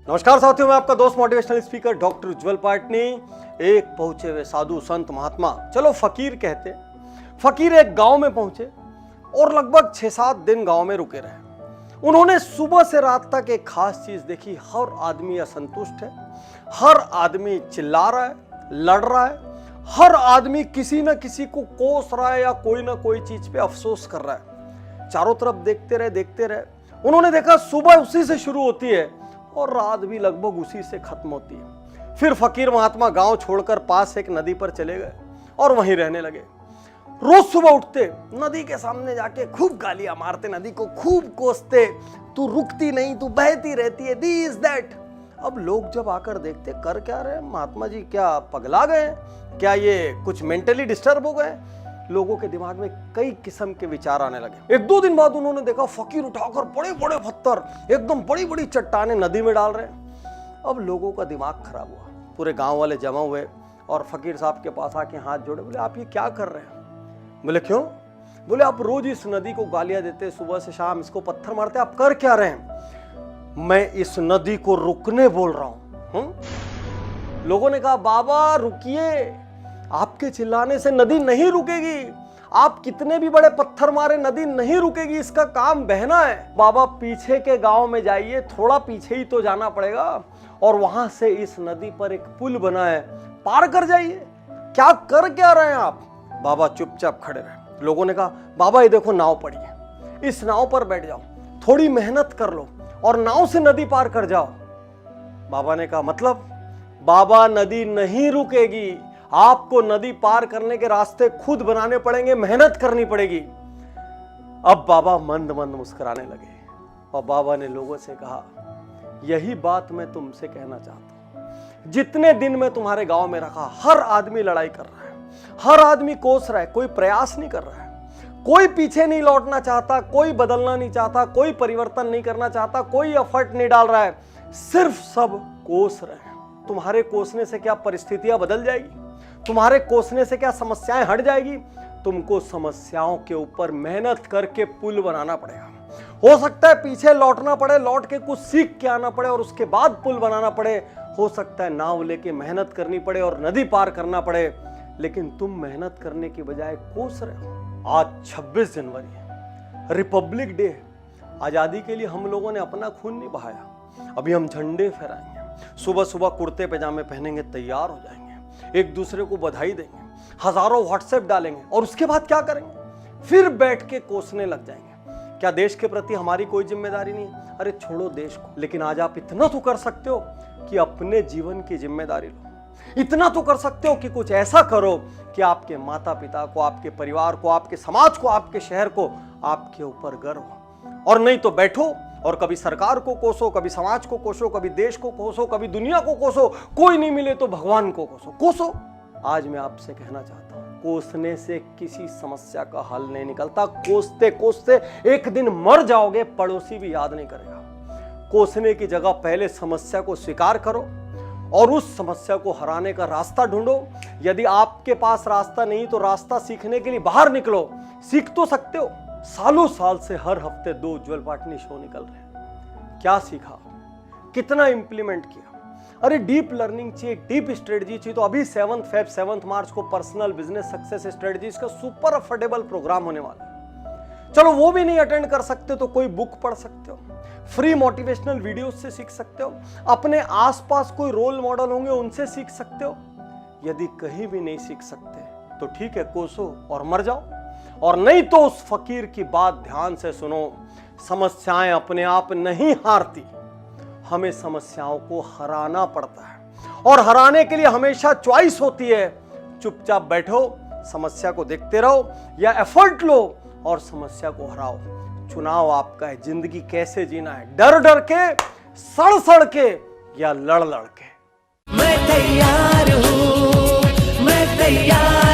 नमस्कार साथियों, मैं आपका दोस्त मोटिवेशनल स्पीकर डॉक्टर उज्जवल पाटनी। एक पहुंचे हुए साधु संत महात्मा, चलो फकीर कहते, फकीर एक गांव में पहुंचे और लगभग 6-7 दिन गांव में रुके रहे। उन्होंने सुबह से रात तक एक खास चीज देखी। हर आदमी असंतुष्ट है, हर आदमी चिल्ला रहा है, लड़ रहा है, हर आदमी किसी न किसी को कोस रहा है या कोई ना कोई चीज पे अफसोस कर रहा है। चारों तरफ देखते रहे। उन्होंने देखा सुबह उसी से शुरू होती है और रात भी लगभग उसी से खत्म होती है। फिर फकीर महात्मा गांव छोड़कर पास एक नदी पर चले गए और वहीं रहने लगे। रोज सुबह उठते, नदी के सामने जाके खूब गालियां मारते, नदी को खूब कोसते, तू रुकती नहीं, तू बहती रहती है, दिस दैट। अब लोग जब आकर देखते, कर क्या रहे महात्मा जी, क्या पगला गए, क्या ये कुछ मेंटली डिस्टर्ब हो गए? लोगों के दिमाग में कई किस्म के विचार आने लगे। 1-2 दिन बाद उन्होंने देखा फकीर उठाकर बड़े बड़े पत्थर, एकदम बड़ी बड़ी चट्टानें नदी में डाल रहे हैं। अब लोगों का दिमाग खराब हुआ, पूरे गांव वाले जमा हुए और फकीर साहब के पास आके हाथ जोड़े, बोले आप ये क्या कर रहे हैं? बोले क्यों? बोले आप रोज इस नदी को गालियां देते, सुबह से शाम इसको पत्थर मारते, आप कर क्या रहे हैं? मैं इस नदी को रुकने बोल रहा हूं। लोगों ने कहा बाबा रुकिए, आपके चिल्लाने से नदी नहीं रुकेगी, आप कितने भी बड़े पत्थर मारे नदी नहीं रुकेगी, इसका काम बहना है। बाबा पीछे के गांव में जाइए, थोड़ा पीछे ही तो जाना पड़ेगा और वहां से इस नदी पर एक पुल बना है, पार कर जाइए। क्या कर क्या रहे हैं आप? बाबा चुपचाप खड़े रहे। लोगों ने कहा बाबा ये देखो नाव पड़ी है, इस नाव पर बैठ जाओ, थोड़ी मेहनत कर लो और नाव से नदी पार कर जाओ। बाबा ने कहा मतलब? बाबा नदी नहीं रुकेगी, आपको नदी पार करने के रास्ते खुद बनाने पड़ेंगे, मेहनत करनी पड़ेगी। अब बाबा मंद मंद मुस्कुराने लगे और बाबा ने लोगों से कहा यही बात मैं तुमसे कहना चाहता हूं। जितने दिन मैं तुम्हारे गांव में रखा, हर आदमी लड़ाई कर रहा है, हर आदमी कोस रहा है, कोई प्रयास नहीं कर रहा है, कोई पीछे नहीं लौटना चाहता, कोई बदलना नहीं चाहता, कोई परिवर्तन नहीं करना चाहता, कोई एफर्ट नहीं डाल रहा है, सिर्फ सब कोस रहे हैं। तुम्हारे कोसने से क्या परिस्थितियां बदल जाएगी? तुम्हारे कोसने से क्या समस्याएं हट जाएगी? तुमको समस्याओं के ऊपर मेहनत करके पुल बनाना पड़ेगा। हो सकता है पीछे लौटना पड़े, लौट के कुछ सीख के आना पड़े और उसके बाद पुल बनाना पड़े। हो सकता है नाव लेके मेहनत करनी पड़े और नदी पार करना पड़े, लेकिन तुम मेहनत करने की बजाय कोस रहे हो। आज 26 जनवरी है, रिपब्लिक डे है। आजादी के लिए हम लोगों ने अपना खून नहीं बहाया। अभी हम झंडे फहराएंगे, सुबह सुबह कुर्ते पैजामे पहनेंगे, तैयार हो जाएंगे, एक दूसरे को बधाई देंगे, हजारों व्हाट्सएप डालेंगे और उसके बाद क्या करेंगे? फिर बैठ के कोसने लग जाएंगे। क्या देश के प्रति हमारी कोई जिम्मेदारी नहीं है? अरे छोड़ो देश को, लेकिन आज आप इतना तो कर सकते हो कि अपने जीवन की जिम्मेदारी लो। इतना तो कर सकते हो कि कुछ ऐसा करो कि आपके माता पिता को, आपके परिवार को, आपके समाज को, आपके शहर को आपके ऊपर गर्व हो। और नहीं तो बैठो और कभी सरकार को कोसो, कभी समाज को कोसो, कभी देश को कोसो, कभी दुनिया को कोसो, कोई नहीं मिले तो भगवान को कोसो। आज मैं आपसे कहना चाहता हूं, कोसने से किसी समस्या का हल नहीं निकलता। कोसते कोसते एक दिन मर जाओगे, पड़ोसी भी याद नहीं करेगा। कोसने की जगह पहले समस्या को स्वीकार करो और उस समस्या को हराने का रास्ता ढूंढो। यदि आपके पास रास्ता नहीं तो रास्ता सीखने के लिए बाहर निकलो। सीख तो सकते हो। सालों साल से हर हफ्ते 2 उज्जवल पाटनी शो निकल रहे हैं। क्या सीखा, कितना इंप्लीमेंट किया? अरे डीप लर्निंग चाहिए, डीप स्ट्रेटजी चाहिए, तो अभी 7 मार्च को पर्सनल बिजनेस सक्सेस स्ट्रेटजीज का सुपर अफोर्डेबल प्रोग्राम होने वाला है। चलो वो भी नहीं अटेंड कर सकते तो कोई बुक पढ़ सकते हो, फ्री मोटिवेशनल वीडियोस से सीख सकते हो, अपने आसपास कोई रोल मॉडल होंगे उनसे सीख सकते हो। यदि कहीं भी नहीं सीख सकते तो ठीक है, कोसो और मर जाओ। और नहीं तो उस फकीर की बात ध्यान से सुनो, समस्याएं अपने आप नहीं हारती, हमें समस्याओं को हराना पड़ता है और हराने के लिए हमेशा चॉइस होती है। चुपचाप बैठो, समस्या को देखते रहो या एफर्ट लो और समस्या को हराओ। चुनाव आपका है, जिंदगी कैसे जीना है, डर डर के, सड़ सड़ के या लड़ लड़ के। मैं तैयार हूं, मैं तैयार